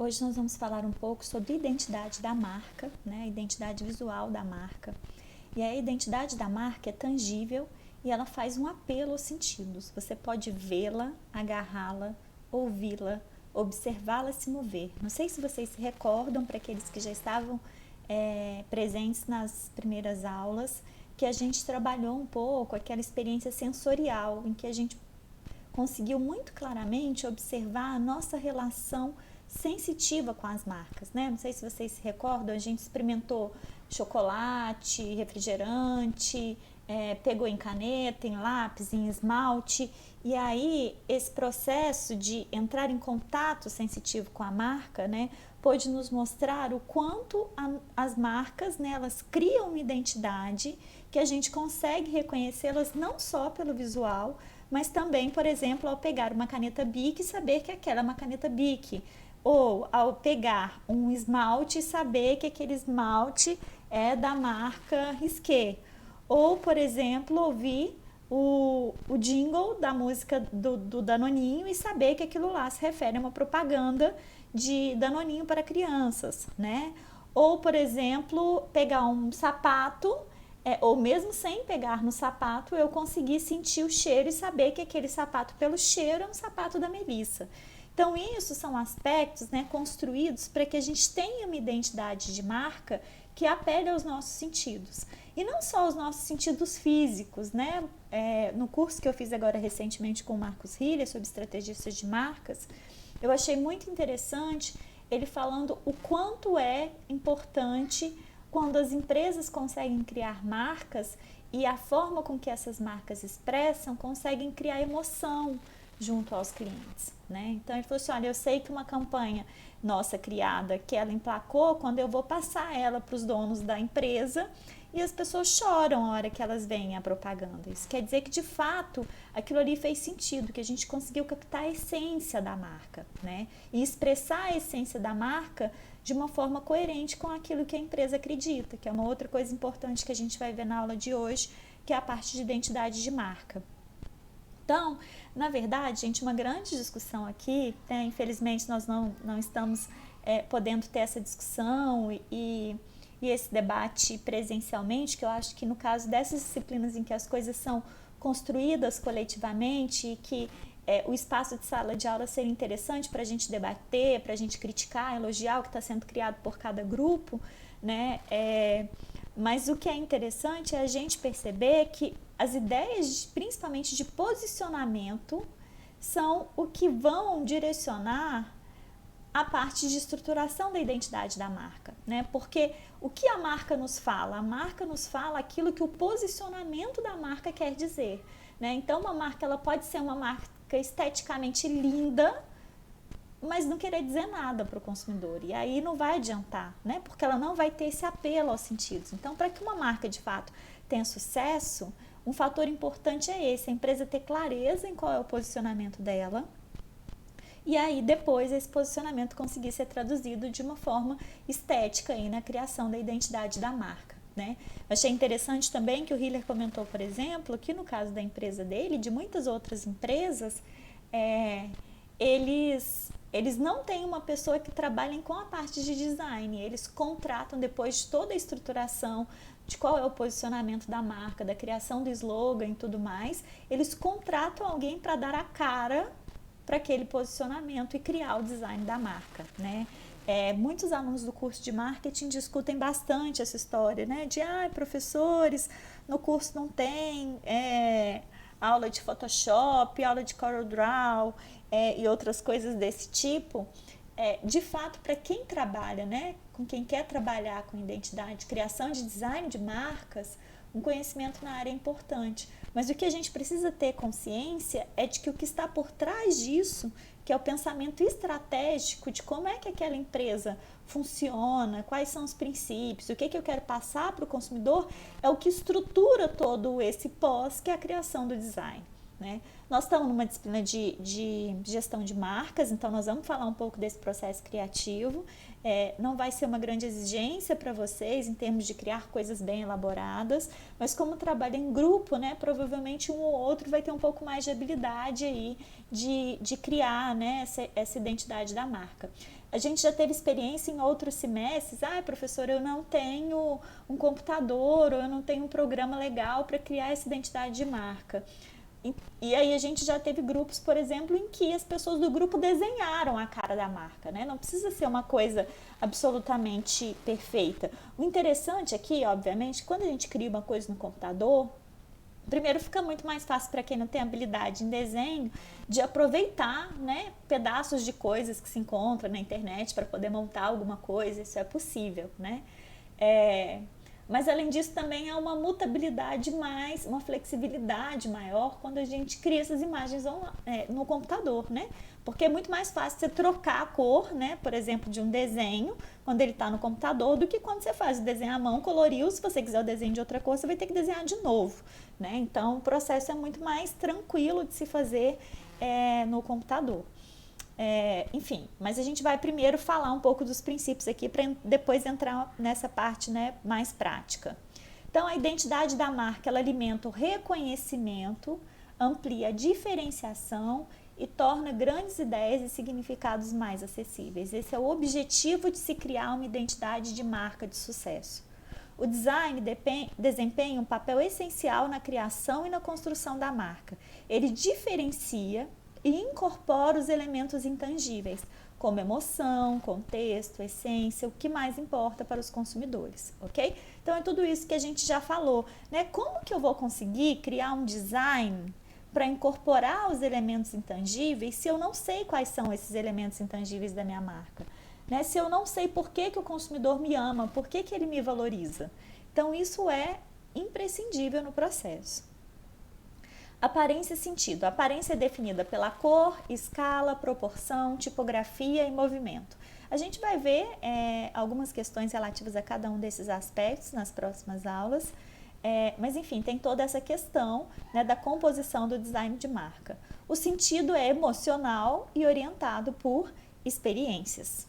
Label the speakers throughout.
Speaker 1: Hoje nós vamos falar um pouco sobre identidade da marca, né? A identidade visual da marca. E a identidade da marca é tangível e ela faz um apelo aos sentidos. Você pode vê-la, agarrá-la, ouvi-la, observá-la se mover. Não sei se vocês se recordam, para aqueles que já estavam presentes nas primeiras aulas, que a gente trabalhou um pouco aquela experiência sensorial, em que a gente conseguiu muito claramente observar a nossa relação sensitiva com as marcas, né? Não sei se vocês se recordam, a gente experimentou chocolate, refrigerante, pegou em caneta, em lápis, em esmalte, e aí esse processo de entrar em contato sensitivo com a marca, né, pôde nos mostrar o quanto as marcas, né, elas criam uma identidade que a gente consegue reconhecê-las não só pelo visual, mas também, por exemplo, ao pegar uma caneta Bic e saber que aquela é uma caneta Bic, ou ao pegar um esmalte e saber que aquele esmalte é da marca Risqué, ou, por exemplo, ouvir o jingle da música do Danoninho e saber que aquilo lá se refere a uma propaganda de Danoninho para crianças, né? Ou, por exemplo, pegar um sapato, ou mesmo sem pegar no sapato, eu conseguir sentir o cheiro e saber que aquele sapato, pelo cheiro, é um sapato da Melissa. Então, isso são aspectos, né, construídos para que a gente tenha uma identidade de marca que apele aos nossos sentidos. E não só aos nossos sentidos físicos, né? No curso que eu fiz agora recentemente com o Marcos Hiller sobre estrategistas de marcas, eu achei muito interessante ele falando o quanto é importante quando as empresas conseguem criar marcas e a forma com que essas marcas expressam conseguem criar emoção junto aos clientes, né? Então ele falou assim, olha, eu sei que uma campanha nossa criada, que ela emplacou, quando eu vou passar ela para os donos da empresa e as pessoas choram a hora que elas veem a propaganda. Isso quer dizer que de fato aquilo ali fez sentido, que a gente conseguiu captar a essência da marca, né? E expressar a essência da marca de uma forma coerente com aquilo que a empresa acredita, que é uma outra coisa importante que a gente vai ver na aula de hoje, que é a parte de identidade de marca. Então, na verdade, gente, uma grande discussão aqui, né? Infelizmente nós não estamos podendo ter essa discussão e esse debate presencialmente, que eu acho que no caso dessas disciplinas em que as coisas são construídas coletivamente e que o espaço de sala de aula seria interessante para a gente debater, para a gente criticar, elogiar o que está sendo criado por cada grupo, né? Mas o que é interessante é a gente perceber que as ideias, principalmente de posicionamento, são o que vão direcionar a parte de estruturação da identidade da marca, né? Porque o que a marca nos fala? A marca nos fala aquilo que o posicionamento da marca quer dizer, né? Então, uma marca ela pode ser uma marca esteticamente linda, mas não querer dizer nada para o consumidor, e aí não vai adiantar, né? Porque ela não vai ter esse apelo aos sentidos. Então, para que uma marca de fato tenha sucesso, um fator importante é esse, a empresa ter clareza em qual é o posicionamento dela, e aí depois esse posicionamento conseguir ser traduzido de uma forma estética aí na criação da identidade da marca, né? Eu achei interessante também que o Hiller comentou, por exemplo, que no caso da empresa dele, de muitas outras empresas, eles não têm uma pessoa que trabalhe com a parte de design, eles contratam depois de toda a estruturação de qual é o posicionamento da marca, da criação do slogan e tudo mais, eles contratam alguém para dar a cara para aquele posicionamento e criar o design da marca, né? Muitos alunos do curso de marketing discutem bastante essa história, né? De, professores, no curso não tem aula de Photoshop, aula de CorelDRAW e outras coisas desse tipo. De fato, para quem trabalha, né? Com quem quer trabalhar com identidade, criação de design de marcas, um conhecimento na área é importante, mas o que a gente precisa ter consciência é de que o que está por trás disso, que é o pensamento estratégico de como é que aquela empresa funciona, quais são os princípios, o que eu quero passar para o consumidor, é o que estrutura todo esse pós, que é a criação do design, né? Nós estamos numa disciplina de gestão de marcas, então nós vamos falar um pouco desse processo criativo. Não vai ser uma grande exigência para vocês em termos de criar coisas bem elaboradas, mas como trabalha em grupo, né, provavelmente um ou outro vai ter um pouco mais de habilidade aí de criar, né, essa identidade da marca. A gente já teve experiência em outros semestres, professor, eu não tenho um computador, ou eu não tenho um programa legal para criar essa identidade de marca. E aí a gente já teve grupos, por exemplo, em que as pessoas do grupo desenharam a cara da marca, né? Não precisa ser uma coisa absolutamente perfeita. O interessante aqui, obviamente, quando a gente cria uma coisa no computador, primeiro fica muito mais fácil para quem não tem habilidade em desenho de aproveitar, né, pedaços de coisas que se encontram na internet para poder montar alguma coisa, isso é possível, né? Mas além disso também há uma mutabilidade mais, uma flexibilidade maior quando a gente cria essas imagens no computador, né? Porque é muito mais fácil você trocar a cor, né, por exemplo, de um desenho quando ele está no computador do que quando você faz o desenho à mão, coloriu. Se você quiser o desenho de outra cor, você vai ter que desenhar de novo, né? Então o processo é muito mais tranquilo de se fazer no computador. Enfim, mas a gente vai primeiro falar um pouco dos princípios aqui para depois entrar nessa parte, né, mais prática. Então, a identidade da marca, ela alimenta o reconhecimento, amplia a diferenciação e torna grandes ideias e significados mais acessíveis. Esse é o objetivo de se criar uma identidade de marca de sucesso. O design desempenha um papel essencial na criação e na construção da marca. Ele diferencia e incorpora os elementos intangíveis, como emoção, contexto, essência, o que mais importa para os consumidores, ok? Então é tudo isso que a gente já falou, né? Como que eu vou conseguir criar um design para incorporar os elementos intangíveis se eu não sei quais são esses elementos intangíveis da minha marca? Né? Se eu não sei por que o consumidor me ama, por que ele me valoriza. Então isso é imprescindível no processo. Aparência e sentido. A aparência é definida pela cor, escala, proporção, tipografia e movimento. A gente vai ver algumas questões relativas a cada um desses aspectos nas próximas aulas, mas enfim, tem toda essa questão, né, da composição do design de marca. O sentido é emocional e orientado por experiências.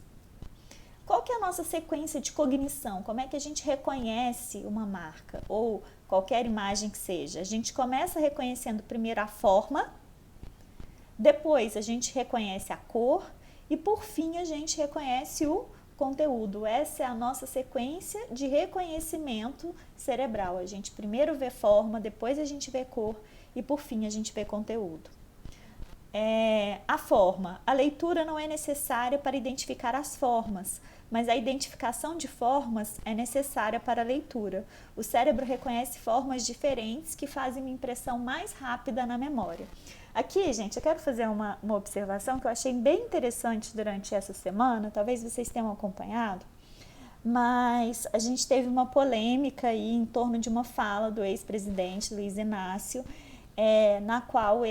Speaker 1: Qual que é a nossa sequência de cognição? Como é que a gente reconhece uma marca ou qualquer imagem que seja? A gente começa reconhecendo primeiro a forma, depois a gente reconhece a cor e por fim a gente reconhece o conteúdo. Essa é a nossa sequência de reconhecimento cerebral. A gente primeiro vê forma, depois a gente vê cor e por fim a gente vê conteúdo. A forma. A leitura não é necessária para identificar as formas, mas a identificação de formas é necessária para a leitura. O cérebro reconhece formas diferentes que fazem uma impressão mais rápida na memória. Aqui, gente, eu quero fazer uma observação que eu achei bem interessante durante essa semana, talvez vocês tenham acompanhado, mas a gente teve uma polêmica aí em torno de uma fala do ex-presidente Luiz Inácio, na qual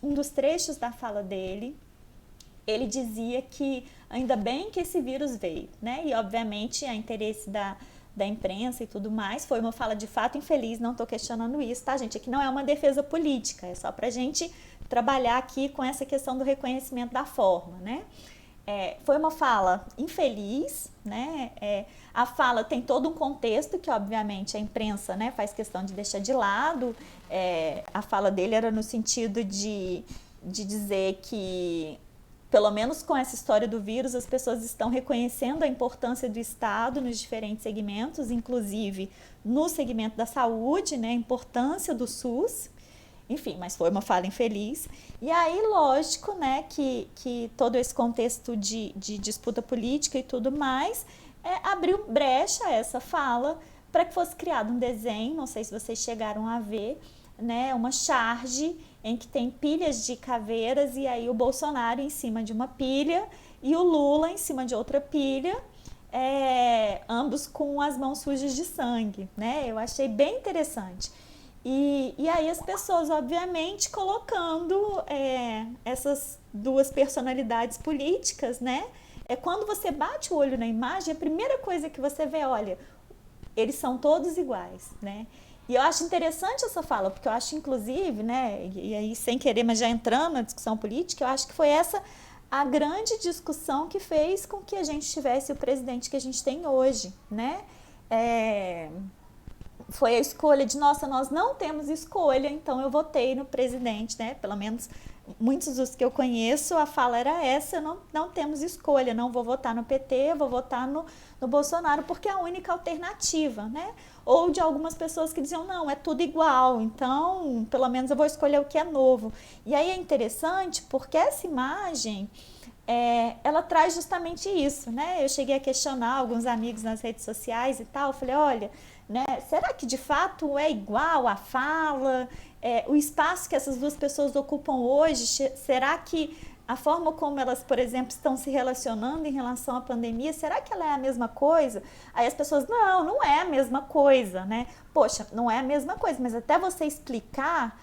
Speaker 1: um dos trechos da fala dele, ele dizia que ainda bem que esse vírus veio, né? E obviamente a interesse da imprensa e tudo mais, foi uma fala de fato infeliz, não estou questionando isso, tá, gente? Aqui não é uma defesa política, é só pra gente trabalhar aqui com essa questão do reconhecimento da forma, né? Foi uma fala infeliz, né? A fala tem todo um contexto que, obviamente, a imprensa, né, faz questão de deixar de lado. A fala dele era no sentido de dizer que, pelo menos com essa história do vírus, as pessoas estão reconhecendo a importância do Estado nos diferentes segmentos, inclusive no segmento da saúde, né, a importância do SUS. Enfim, mas foi uma fala infeliz. E aí, lógico, né, que todo esse contexto de disputa política e tudo mais abriu brecha a essa fala para que fosse criado um desenho, não sei se vocês chegaram a ver, né, uma charge em que tem pilhas de caveiras e aí o Bolsonaro em cima de uma pilha e o Lula em cima de outra pilha, ambos com as mãos sujas de sangue, né? Eu achei bem interessante. E aí as pessoas, obviamente, colocando essas duas personalidades políticas, né? Quando você bate o olho na imagem, a primeira coisa que você vê, olha, eles são todos iguais, né? E eu acho interessante essa fala, porque eu acho, inclusive, né, e aí sem querer, mas já entrando na discussão política, eu acho que foi essa a grande discussão que fez com que a gente tivesse o presidente que a gente tem hoje, né? É, foi a escolha de, nossa, nós não temos escolha, então eu votei no presidente, né? Pelo menos muitos dos que eu conheço, a fala era essa, não temos escolha, não vou votar no PT, vou votar no Bolsonaro, porque é a única alternativa, né? Ou de algumas pessoas que diziam, não, é tudo igual, então pelo menos eu vou escolher o que é novo. E aí é interessante porque essa imagem, ela traz justamente isso, né? Eu cheguei a questionar alguns amigos nas redes sociais e tal, eu falei, olha, né, será que de fato é igual a fala? O espaço que essas duas pessoas ocupam hoje, será que a forma como elas, por exemplo, estão se relacionando em relação à pandemia, será que ela é a mesma coisa? Aí as pessoas, não é a mesma coisa, né? Poxa, não é a mesma coisa, mas até você explicar,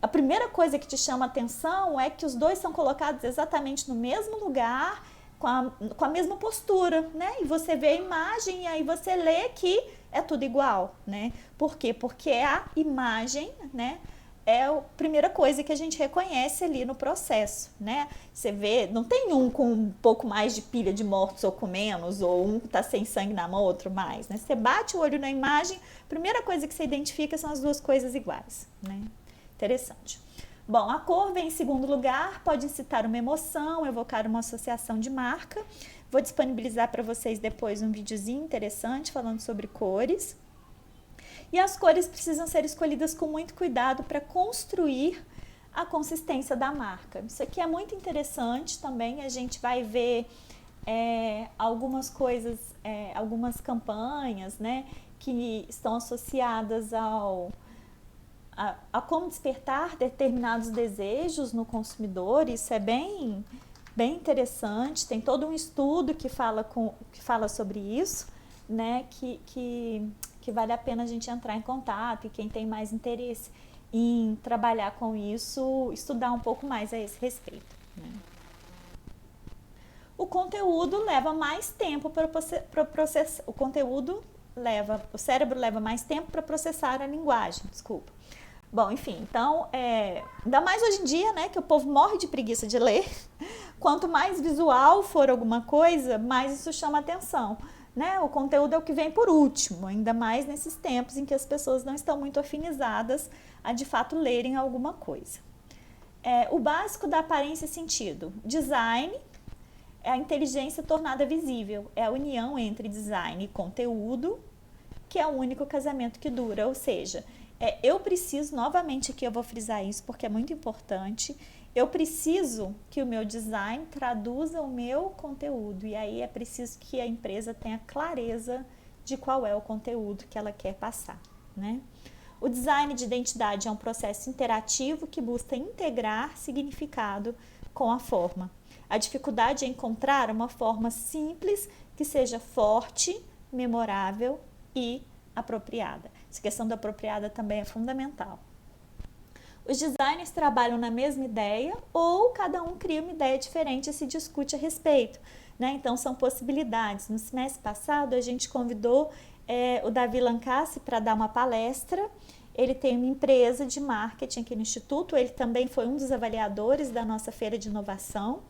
Speaker 1: a primeira coisa que te chama atenção é que os dois são colocados exatamente no mesmo lugar, com a mesma postura, né? E você vê a imagem e aí você lê que é tudo igual, né? Por quê? Porque a imagem, né, é a primeira coisa que a gente reconhece ali no processo, né? Você vê, não tem um com um pouco mais de pilha de mortos ou com menos, ou um que tá sem sangue na mão, outro mais, né? Você bate o olho na imagem, a primeira coisa que você identifica são as duas coisas iguais, né? Interessante. Bom, a cor vem em segundo lugar, pode incitar uma emoção, evocar uma associação de marca. Vou disponibilizar para vocês depois um videozinho interessante falando sobre cores. E as cores precisam ser escolhidas com muito cuidado para construir a consistência da marca. Isso aqui é muito interessante também, a gente vai ver algumas coisas, algumas campanhas, né, que estão associadas a como despertar determinados desejos no consumidor. Isso é bem interessante, tem todo um estudo que fala sobre isso, né, que vale a pena a gente entrar em contato, e quem tem mais interesse em trabalhar com isso, estudar um pouco mais a esse respeito, né. O conteúdo leva mais tempo para processar, o cérebro leva mais tempo para processar a linguagem, desculpa. Bom, enfim, então, ainda mais hoje em dia, né, que o povo morre de preguiça de ler. Quanto mais visual for alguma coisa, mais isso chama atenção, né? O conteúdo é o que vem por último, ainda mais nesses tempos em que as pessoas não estão muito afinizadas a, de fato, lerem alguma coisa. O básico da aparência e sentido. Design é a inteligência tornada visível, é a união entre design e conteúdo, que é o único casamento que dura, ou seja, eu preciso, novamente aqui eu vou frisar isso porque é muito importante, eu preciso que o meu design traduza o meu conteúdo, e aí é preciso que a empresa tenha clareza de qual é o conteúdo que ela quer passar, né? O design de identidade é um processo interativo que busca integrar significado com a forma. A dificuldade é encontrar uma forma simples que seja forte, memorável e apropriada. Essa questão da apropriada também é fundamental. Os designers trabalham na mesma ideia ou cada um cria uma ideia diferente e se discute a respeito, né? Então são possibilidades. No semestre passado a gente convidou o Davi Lancassi para dar uma palestra. Ele tem uma empresa de marketing aqui no Instituto, ele também foi um dos avaliadores da nossa feira de inovação.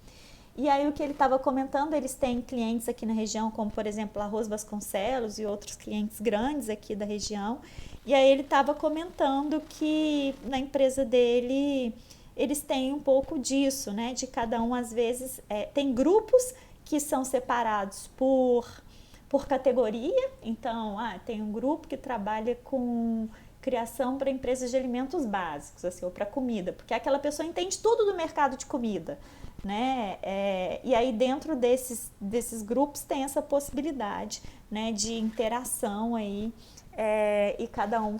Speaker 1: E aí o que ele estava comentando, eles têm clientes aqui na região, como por exemplo Arroz Vasconcelos e outros clientes grandes aqui da região. E aí ele estava comentando que na empresa dele, eles têm um pouco disso, né? De cada um, às vezes, tem grupos que são separados por categoria. Então, tem um grupo que trabalha com criação para empresas de alimentos básicos, assim, ou para comida, porque aquela pessoa entende tudo do mercado de comida, né? E aí dentro desses grupos tem essa possibilidade, né, de interação aí, e cada um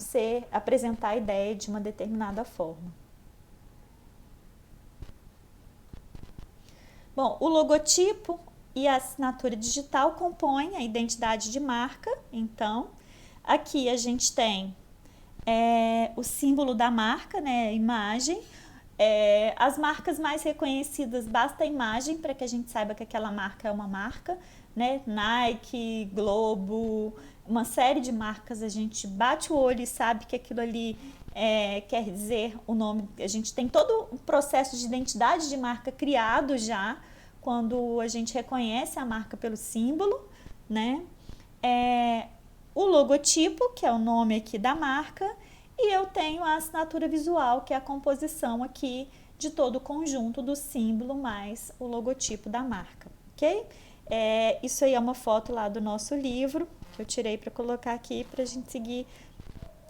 Speaker 1: apresentar a ideia de uma determinada forma. Bom, o logotipo e a assinatura digital compõem a identidade de marca. Então, aqui a gente tem o símbolo da marca, né, a imagem. As marcas mais reconhecidas, basta a imagem para que a gente saiba que aquela marca é uma marca, né? Nike, Globo, uma série de marcas, a gente bate o olho e sabe que aquilo ali quer dizer o nome. A gente tem todo o processo de identidade de marca criado já, quando a gente reconhece a marca pelo símbolo, né? O logotipo, que é o nome aqui da marca, e eu tenho a assinatura visual, que é a composição aqui de todo o conjunto do símbolo mais o logotipo da marca, ok? Isso aí é uma foto lá do nosso livro, que eu tirei para colocar aqui para a gente seguir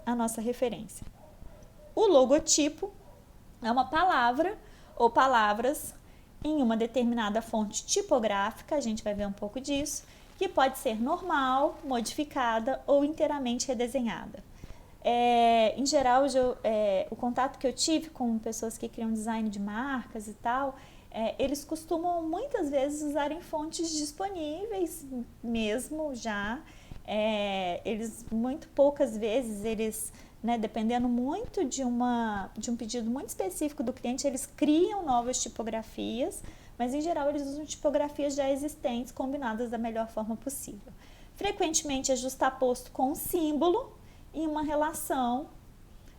Speaker 1: a nossa referência. O logotipo é uma palavra ou palavras em uma determinada fonte tipográfica, a gente vai ver um pouco disso, que pode ser normal, modificada ou inteiramente redesenhada. Em geral, o contato que eu tive com pessoas que criam design de marcas e tal, eles costumam muitas vezes usarem fontes disponíveis mesmo já. Eles muito poucas vezes, eles, né, dependendo muito de um pedido muito específico do cliente, eles criam novas tipografias, mas em geral eles usam tipografias já existentes, combinadas da melhor forma possível. Frequentemente é justaposto com um símbolo em uma relação,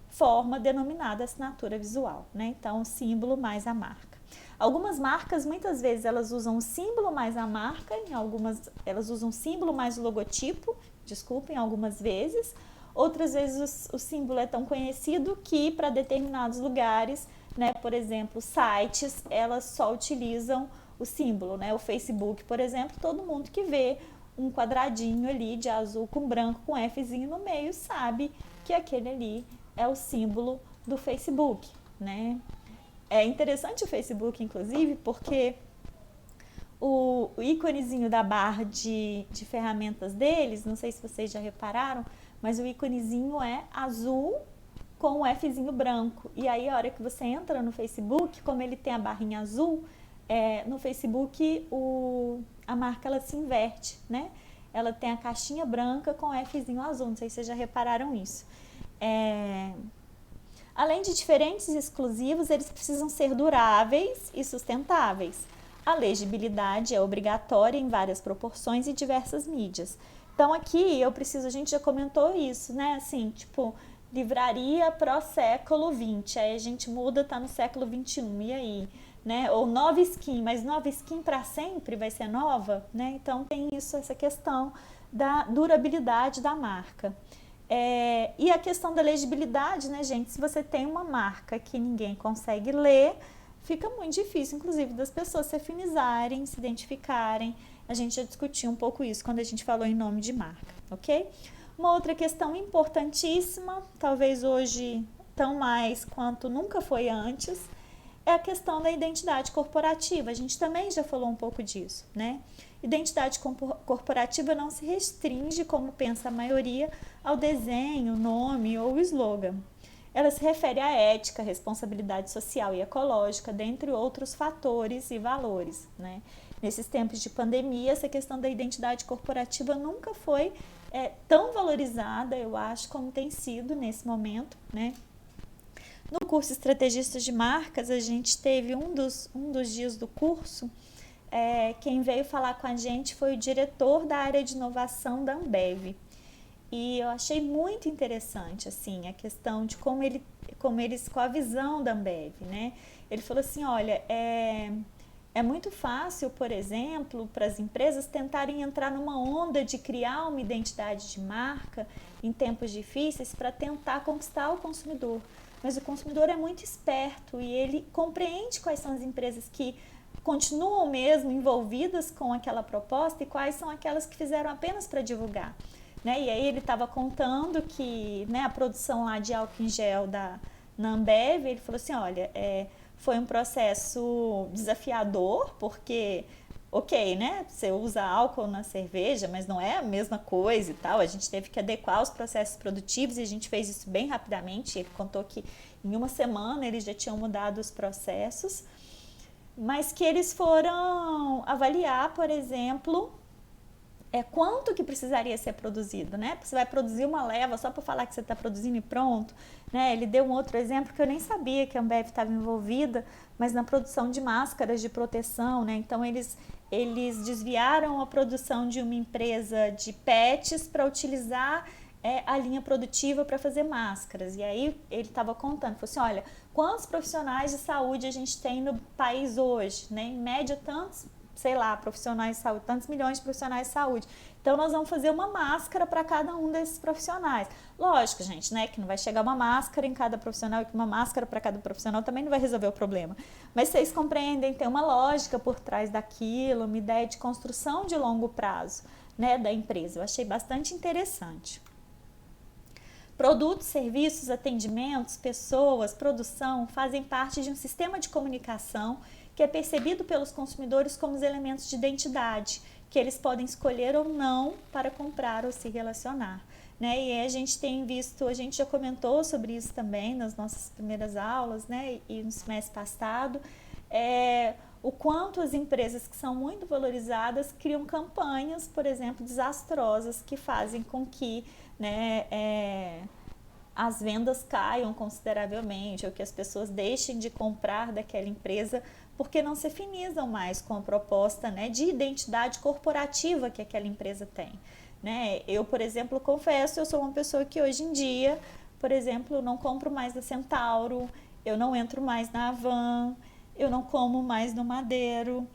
Speaker 1: forma denominada assinatura visual, né? Então, o símbolo mais a marca. Algumas marcas, muitas vezes, elas usam o símbolo mais a marca, em algumas, elas usam o símbolo mais o logotipo, desculpem, algumas vezes. Outras vezes, o símbolo é tão conhecido que, para determinados lugares, né, por exemplo, sites, elas só utilizam o símbolo, né? O Facebook, por exemplo, todo mundo que vê um quadradinho ali de azul com branco com Fzinho no meio sabe que aquele ali é o símbolo do Facebook, né? É interessante o Facebook, inclusive, porque o íconezinho da barra de ferramentas deles, não sei se vocês já repararam, mas o íconezinho é azul com o Fzinho branco. E aí, a hora que você entra no Facebook, como ele tem a barrinha azul, no Facebook a marca ela se inverte, né? Ela tem a caixinha branca com Fzinho azul, não sei se vocês já repararam isso. Além de diferentes e exclusivos, eles precisam ser duráveis e sustentáveis. A legibilidade é obrigatória em várias proporções e diversas mídias. Então aqui a gente já comentou isso, né? Assim, tipo, livraria pró-século XX, aí a gente muda, tá no século XXI, e aí? Né? Ou nova skin, mas nova skin para sempre vai ser nova, né? Então tem isso, essa questão da durabilidade da marca. E a questão da legibilidade, né, gente? Se você tem uma marca que ninguém consegue ler, fica muito difícil, inclusive, das pessoas se afinizarem, se identificarem. A gente já discutiu um pouco isso quando a gente falou em nome de marca, ok? Uma outra questão importantíssima, talvez hoje tão mais quanto nunca foi antes, é a questão da identidade corporativa. A gente também já falou um pouco disso, né? Identidade corporativa não se restringe, como pensa a maioria, ao desenho, nome ou slogan. Ela se refere à ética, responsabilidade social e ecológica, dentre outros fatores e valores, né? Nesses tempos de pandemia, essa questão da identidade corporativa nunca foi tão valorizada, eu acho, como tem sido nesse momento, né? No curso Estrategistas de Marcas, a gente teve um dos dias do curso, quem veio falar com a gente foi o diretor da área de inovação da Ambev. E eu achei muito interessante, assim, a questão de como eles, com a visão da Ambev, né? Ele falou assim, olha, é muito fácil, por exemplo, para as empresas tentarem entrar numa onda de criar uma identidade de marca em tempos difíceis para tentar conquistar o consumidor. Mas o consumidor é muito esperto e ele compreende quais são as empresas que continuam mesmo envolvidas com aquela proposta e quais são aquelas que fizeram apenas para divulgar. Né? E aí ele estava contando que, né, a produção lá de álcool em gel na Ambev, ele falou assim, olha, foi um processo desafiador, porque, ok, né, você usa álcool na cerveja, mas não é a mesma coisa e tal, a gente teve que adequar os processos produtivos e a gente fez isso bem rapidamente. Ele contou que em uma semana eles já tinham mudado os processos, mas que eles foram avaliar, por exemplo, quanto que precisaria ser produzido, né? Você vai produzir uma leva só para falar que você está produzindo e pronto, né? Ele deu um outro exemplo que eu nem sabia que a Ambev estava envolvida, mas na produção de máscaras de proteção, né? Então eles desviaram a produção de uma empresa de pets para utilizar a linha produtiva para fazer máscaras. E aí ele estava contando, falou assim, olha, quantos profissionais de saúde a gente tem no país hoje, né? Em média tantos, sei lá, profissionais de saúde, tantos milhões de profissionais de saúde. Então nós vamos fazer uma máscara para cada um desses profissionais. Lógico, gente, né, que não vai chegar uma máscara em cada profissional e que uma máscara para cada profissional também não vai resolver o problema. Mas vocês compreendem, tem uma lógica por trás daquilo, uma ideia de construção de longo prazo, né, da empresa. Eu achei bastante interessante. Produtos, serviços, atendimentos, pessoas, produção fazem parte de um sistema de comunicação que é percebido pelos consumidores como os elementos de identidade, que eles podem escolher ou não para comprar ou se relacionar. Né? E a gente tem visto, a gente já comentou sobre isso também nas nossas primeiras aulas, né? E no semestre passado, o quanto as empresas que são muito valorizadas criam campanhas, por exemplo, desastrosas que fazem com que, né, as vendas caiam consideravelmente ou que as pessoas deixem de comprar daquela empresa porque não se afinizam mais com a proposta, né, de identidade corporativa que aquela empresa tem. Né? Eu, por exemplo, confesso, eu sou uma pessoa que hoje em dia, por exemplo, não compro mais da Centauro, eu não entro mais na Havan, eu não como mais no Madeiro,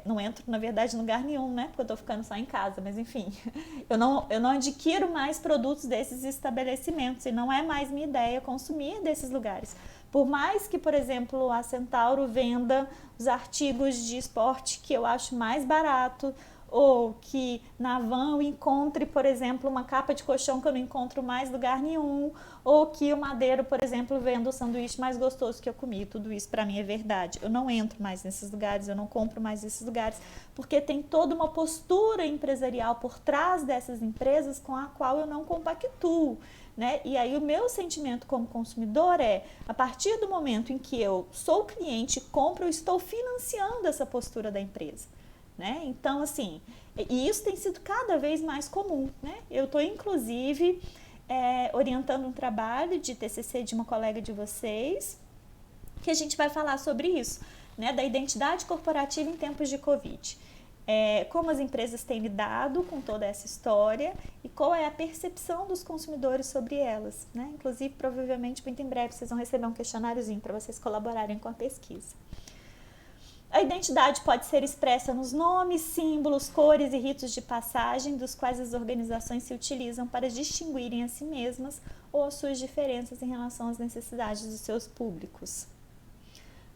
Speaker 1: não entro, na verdade, em lugar nenhum, né? Porque eu tô ficando só em casa, mas enfim. Eu não adquiro mais produtos desses estabelecimentos e não é mais minha ideia consumir desses lugares. Por mais que, por exemplo, a Centauro venda os artigos de esporte que eu acho mais barato, ou que na Van eu encontre, por exemplo, uma capa de colchão que eu não encontro mais em lugar nenhum, ou que o Madeiro, por exemplo, venda o sanduíche mais gostoso que eu comi. Tudo isso para mim é verdade. Eu não entro mais nesses lugares, eu não compro mais nesses lugares, porque tem toda uma postura empresarial por trás dessas empresas com a qual eu não compactuo. Né? E aí o meu sentimento como consumidor a partir do momento em que eu sou cliente, compro, eu estou financiando essa postura da empresa. Né? Então, assim, e isso tem sido cada vez mais comum. Né? Eu estou, inclusive, orientando um trabalho de TCC de uma colega de vocês, que a gente vai falar sobre isso, né? Da identidade corporativa em tempos de Covid. Como as empresas têm lidado com toda essa história e qual é a percepção dos consumidores sobre elas. Né? Inclusive, provavelmente, muito em breve, vocês vão receber um questionáriozinho para vocês colaborarem com a pesquisa. A identidade pode ser expressa nos nomes, símbolos, cores e ritos de passagem dos quais as organizações se utilizam para distinguirem a si mesmas ou as suas diferenças em relação às necessidades dos seus públicos.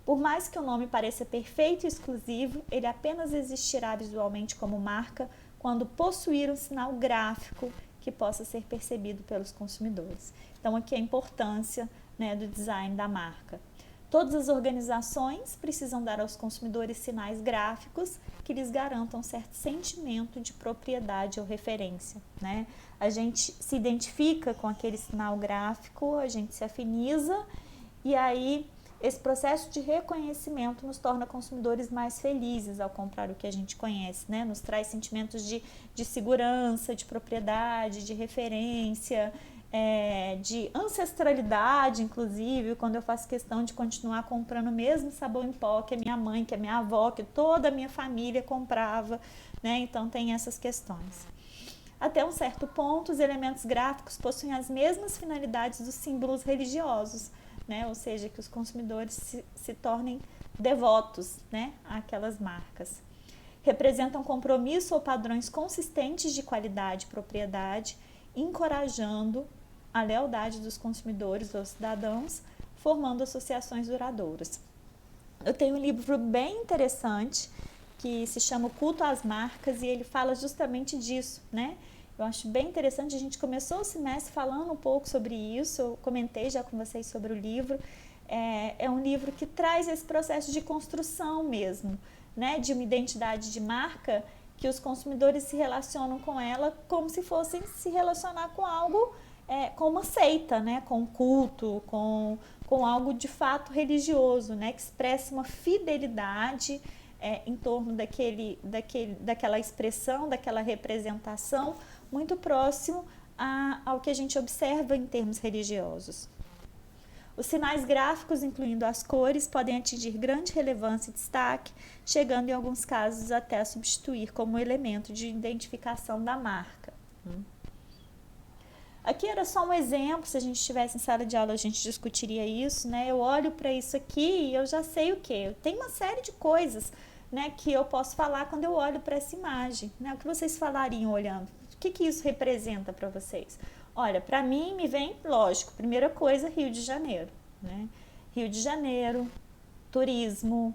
Speaker 1: Por mais que o nome pareça perfeito e exclusivo, ele apenas existirá visualmente como marca quando possuir um sinal gráfico que possa ser percebido pelos consumidores. Então, aqui a importância, né, do design da marca. Todas as organizações precisam dar aos consumidores sinais gráficos que lhes garantam certo sentimento de propriedade ou referência. Né? A gente se identifica com aquele sinal gráfico, a gente se afiniza e aí esse processo de reconhecimento nos torna consumidores mais felizes ao comprar o que a gente conhece, né? Nos traz sentimentos de segurança, de propriedade, de referência, de ancestralidade, inclusive, quando eu faço questão de continuar comprando o mesmo sabão em pó que a minha mãe, que a minha avó, que toda a minha família comprava, né? Então tem essas questões. Até um certo ponto, os elementos gráficos possuem as mesmas finalidades dos símbolos religiosos, né? Ou seja, que os consumidores se tornem devotos, né, àquelas marcas. Representam compromisso ou padrões consistentes de qualidade e propriedade, encorajando a lealdade dos consumidores ou cidadãos, formando associações duradouras. Eu tenho um livro bem interessante que se chama O Culto às Marcas e ele fala justamente disso, né? Eu acho bem interessante, a gente começou o semestre falando um pouco sobre isso, eu comentei já com vocês sobre o livro. É um livro que traz esse processo de construção mesmo, né? De uma identidade de marca que os consumidores se relacionam com ela como se fossem se relacionar com algo, com uma seita, né? Com um culto, com algo de fato religioso, né? Que expressa uma fidelidade em torno daquela expressão, daquela representação, muito próximo ao que a gente observa em termos religiosos. Os sinais gráficos, incluindo as cores, podem atingir grande relevância e destaque, chegando em alguns casos até a substituir como elemento de identificação da marca. Aqui era só um exemplo, se a gente estivesse em sala de aula a gente discutiria isso, né? Eu olho para isso aqui e eu já sei o que. Tem uma série de coisas, né, que eu posso falar quando eu olho para essa imagem, né? O que vocês falariam olhando? O que isso representa para vocês? Olha, para mim me vem, lógico, primeira coisa, Rio de Janeiro, né? Rio de Janeiro, turismo,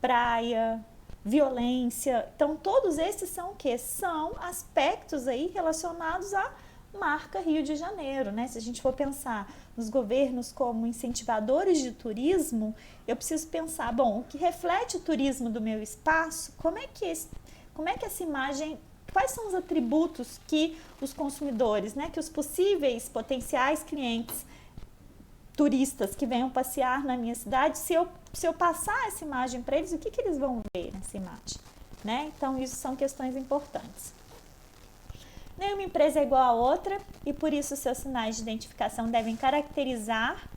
Speaker 1: praia, violência. Então, todos esses são o quê? São aspectos aí relacionados à marca Rio de Janeiro, né? Se a gente for pensar nos governos como incentivadores de turismo, eu preciso pensar, bom, o que reflete o turismo do meu espaço? Como é que essa imagem, quais são os atributos que os consumidores, né, que os possíveis potenciais clientes turistas que venham passear na minha cidade, se eu passar essa imagem para eles, o que eles vão ver nessa imagem, né? Então, isso são questões importantes. Nenhuma empresa é igual a outra e por isso seus sinais de identificação devem caracterizar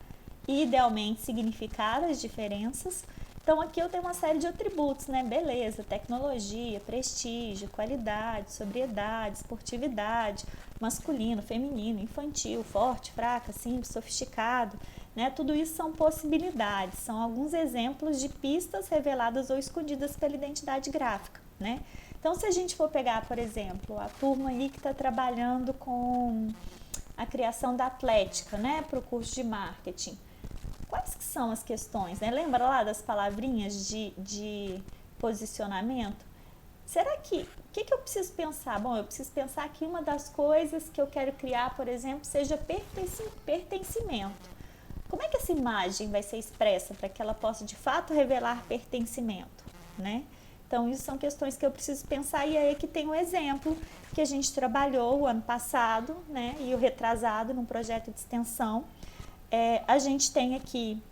Speaker 1: e idealmente significar as diferenças. Então aqui eu tenho uma série de atributos, né? Beleza, tecnologia, prestígio, qualidade, sobriedade, esportividade, masculino, feminino, infantil, forte, fraca, simples, sofisticado, né? Tudo isso são possibilidades, são alguns exemplos de pistas reveladas ou escondidas pela identidade gráfica, né? Então, se a gente for pegar, por exemplo, a turma aí que está trabalhando com a criação da Atlética, né, para o curso de marketing, quais que são as questões, né? Lembra lá das palavrinhas de posicionamento? Será que, o que eu preciso pensar? Bom, eu preciso pensar que uma das coisas que eu quero criar, por exemplo, seja pertencimento. Como é que essa imagem vai ser expressa para que ela possa, de fato, revelar pertencimento, né? Então, isso são questões que eu preciso pensar e aí que tem um exemplo que a gente trabalhou o ano passado, né, e o retrasado num projeto de extensão. A gente tem aqui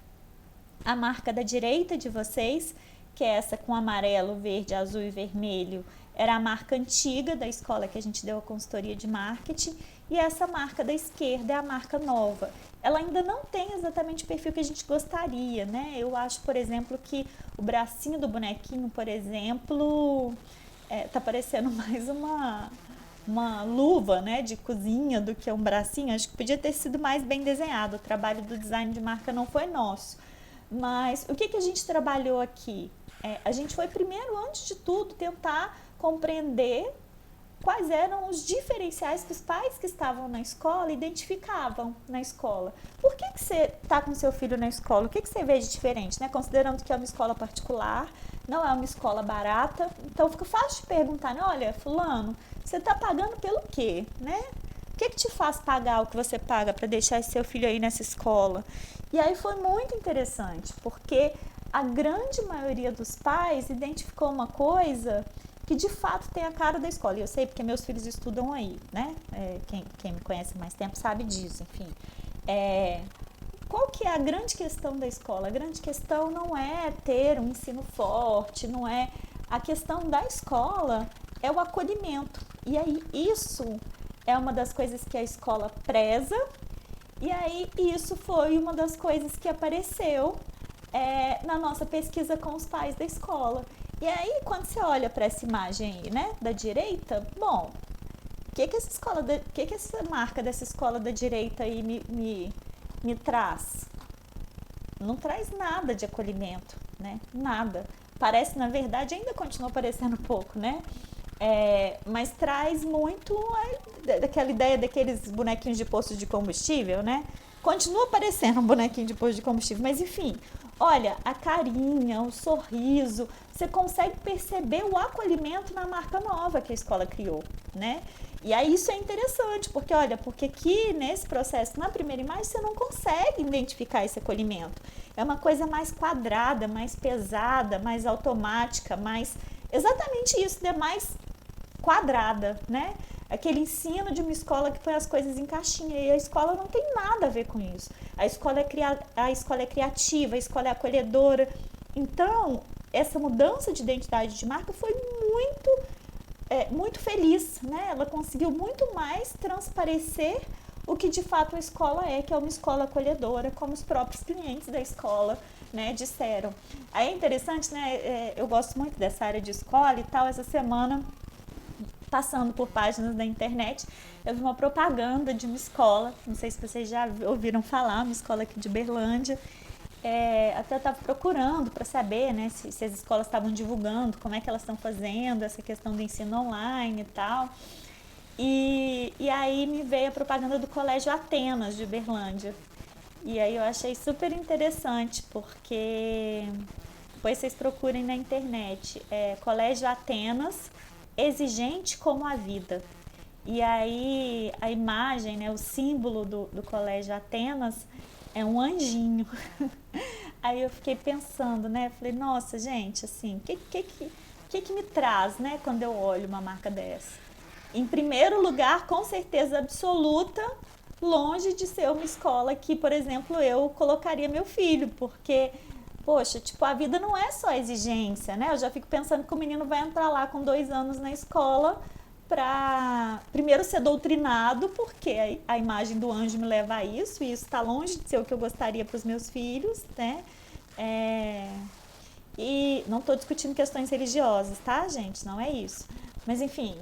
Speaker 1: a marca da direita de vocês, que é essa com amarelo, verde, azul e vermelho, era a marca antiga da escola que a gente deu a consultoria de marketing, e essa marca da esquerda é a marca nova. Ela ainda não tem exatamente o perfil que a gente gostaria, né? Eu acho, por exemplo, que o bracinho do bonequinho, por exemplo, tá parecendo mais uma luva, né, de cozinha do que um bracinho. Acho que podia ter sido mais bem desenhado. O trabalho do design de marca não foi nosso. Mas o que a gente trabalhou aqui? A gente foi primeiro, antes de tudo, tentar compreender quais eram os diferenciais que os pais que estavam na escola identificavam na escola. Por que você está com seu filho na escola? O que você vê de diferente, né? Considerando que é uma escola particular, não é uma escola barata, então fica fácil de perguntar, né? Olha, fulano, você está pagando pelo quê, né? O que te faz pagar o que você paga para deixar seu filho aí nessa escola? E aí foi muito interessante, porque a grande maioria dos pais identificou uma coisa que de fato tem a cara da escola. E eu sei porque meus filhos estudam aí, né? Quem me conhece há mais tempo sabe disso, enfim. Qual que é a grande questão da escola? A grande questão não é ter um ensino forte, não é... A questão da escola é o acolhimento. E aí isso é uma das coisas que a escola preza, e aí isso foi uma das coisas que apareceu na nossa pesquisa com os pais da escola. E aí, quando você olha para essa imagem aí, né, da direita, bom, o que essa marca dessa escola da direita aí me traz? Não traz nada de acolhimento, né? Nada. Parece, na verdade, ainda continua parecendo pouco, né? Mas traz muito daquela ideia daqueles bonequinhos de posto de combustível, né? Continua parecendo um bonequinho de posto de combustível, mas enfim, olha, a carinha, o sorriso, você consegue perceber o acolhimento na marca nova que a escola criou, né? E aí isso é interessante, porque olha, porque aqui nesse processo, na primeira imagem, você não consegue identificar esse acolhimento. É uma coisa mais quadrada, mais pesada, mais automática, mais... Exatamente isso, né? Mais quadrada, né? Aquele ensino de uma escola que põe as coisas em caixinha, e a escola não tem nada a ver com isso. A escola é criativa, a escola é acolhedora. Então, essa mudança de identidade de marca foi muito feliz, né? Ela conseguiu muito mais transparecer o que de fato a escola que é uma escola acolhedora, como os próprios clientes da escola, né, disseram. Aí é interessante, né? Eu gosto muito dessa área de escola e tal. Essa semana, passando por páginas da internet, eu vi uma propaganda de uma escola, não sei se vocês já ouviram falar, uma escola aqui de Berlândia. Até estava procurando para saber, né, se as escolas estavam divulgando, como é que elas estão fazendo essa questão do ensino online e tal. E aí me veio a propaganda do Colégio Atenas de Berlândia. E aí eu achei super interessante, porque depois vocês procurem na internet, Colégio Atenas, exigente como a vida. E aí a imagem, né, o símbolo do Colégio Atenas é um anjinho. Aí eu fiquei pensando, né, falei, nossa, gente, assim, o que me traz, né, quando eu olho uma marca dessa? Em primeiro lugar, com certeza absoluta, longe de ser uma escola que, por exemplo, eu colocaria meu filho, porque, poxa, tipo, a vida não é só exigência, né? Eu já fico pensando que o menino vai entrar lá com 2 anos na escola para primeiro ser doutrinado, porque a imagem do anjo me leva a isso, e isso está longe de ser o que eu gostaria para os meus filhos, né? E não estou discutindo questões religiosas, tá, gente? Não é isso. Mas, enfim,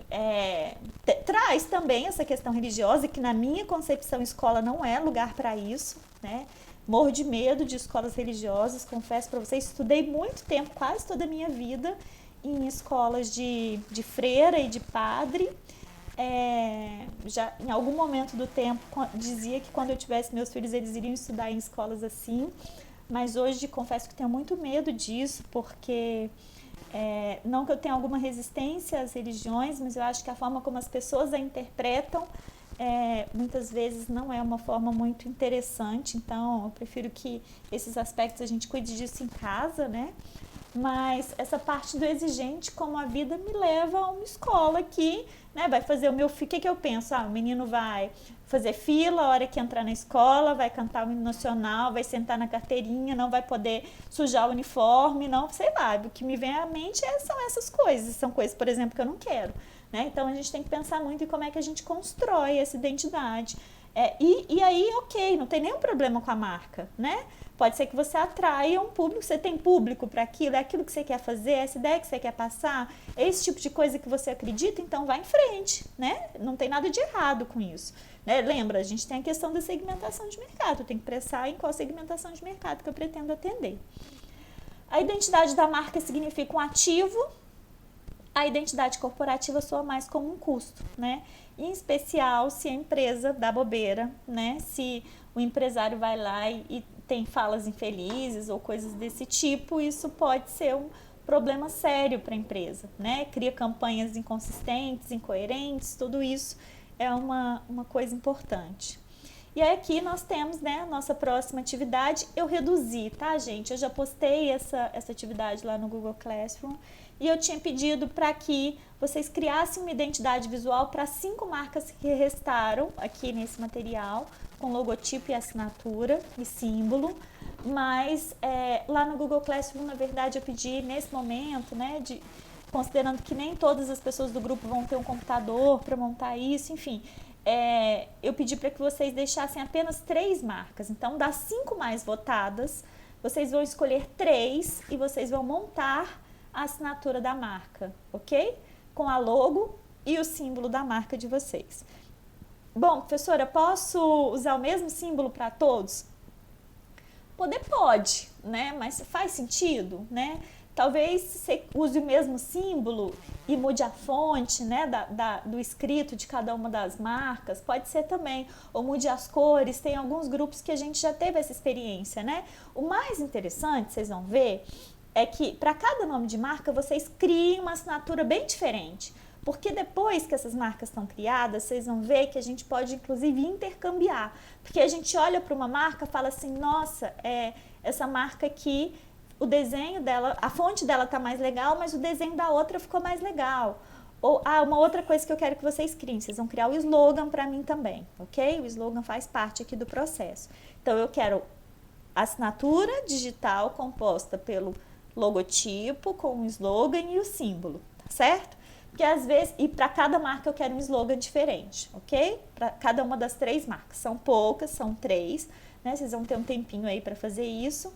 Speaker 1: traz também essa questão religiosa, que na minha concepção escola não é lugar para isso, né? Morro de medo de escolas religiosas, confesso para vocês, estudei muito tempo, quase toda a minha vida, em escolas de freira e de padre. Já em algum momento do tempo dizia que quando eu tivesse meus filhos eles iriam estudar em escolas assim, mas hoje confesso que tenho muito medo disso, porque não que eu tenha alguma resistência às religiões, mas eu acho que a forma como as pessoas a interpretam muitas vezes não é uma forma muito interessante. Então eu prefiro que esses aspectos a gente cuide disso em casa, né? Mas essa parte do exigente como a vida me leva a uma escola que, né, vai fazer o meu filho. O que eu penso? O menino vai fazer fila a hora que entrar na escola, vai cantar o hino nacional, vai sentar na carteirinha, não vai poder sujar o uniforme, não, sei lá. O que me vem à mente são essas coisas. São coisas, por exemplo, que eu não quero, né? Então a gente tem que pensar muito em como é que a gente constrói essa identidade. E aí, ok, não tem nenhum problema com a marca, né? Pode ser que você atraia um público, você tem público para aquilo, é aquilo que você quer fazer, essa ideia que você quer passar, é esse tipo de coisa que você acredita, então vai em frente, né? Não tem nada de errado com isso, né? Lembra, a gente tem a questão da segmentação de mercado, eu tenho que pensar em qual segmentação de mercado que eu pretendo atender. A identidade da marca significa um ativo, a identidade corporativa soa mais como um custo, né? Em especial se a empresa dá bobeira, né? Se o empresário vai lá e tem falas infelizes ou coisas desse tipo, isso pode ser um problema sério para a empresa, né? Cria campanhas inconsistentes, incoerentes, tudo isso é uma coisa importante. E aí aqui nós temos, né, nossa próxima atividade. Eu reduzi, tá, gente? Eu já postei essa atividade lá no Google Classroom e eu tinha pedido para que vocês criassem uma identidade visual para 5 marcas que restaram aqui nesse material, com logotipo e assinatura e símbolo. Mas lá no Google Classroom, na verdade, eu pedi nesse momento, né, considerando que nem todas as pessoas do grupo vão ter um computador para montar isso, enfim, eu pedi para que vocês deixassem apenas 3 marcas. Então, das 5 mais votadas, vocês vão escolher 3 e vocês vão montar a assinatura da marca, ok? Com a logo e o símbolo da marca de vocês. Bom, professora, posso usar o mesmo símbolo para todos? Pode, né? Mas faz sentido, né? Talvez você use o mesmo símbolo e mude a fonte, né, do escrito de cada uma das marcas, pode ser também, ou mude as cores. Tem alguns grupos que a gente já teve essa experiência, né? O mais interessante, vocês vão ver, é que para cada nome de marca vocês criem uma assinatura bem diferente, porque depois que essas marcas estão criadas, vocês vão ver que a gente pode inclusive intercambiar, porque a gente olha para uma marca e fala assim, nossa, essa marca aqui, o desenho dela, a fonte dela tá mais legal, mas o desenho da outra ficou mais legal. Ou, uma outra coisa que eu quero que vocês criem, vocês vão criar o slogan para mim também, ok? O slogan faz parte aqui do processo. Então, eu quero assinatura digital composta pelo logotipo com um slogan e o símbolo, tá certo? Porque às vezes, e para cada marca eu quero um slogan diferente, ok? Para cada uma das 3 marcas. São poucas, são 3, né? Vocês vão ter um tempinho aí para fazer isso.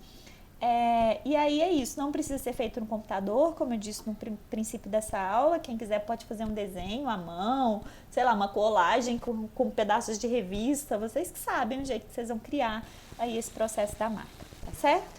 Speaker 1: E aí é isso, não precisa ser feito no computador, como eu disse no princípio dessa aula. Quem quiser pode fazer um desenho à mão, sei lá, uma colagem com pedaços de revista, vocês que sabem o jeito que vocês vão criar aí esse processo da marca, tá certo?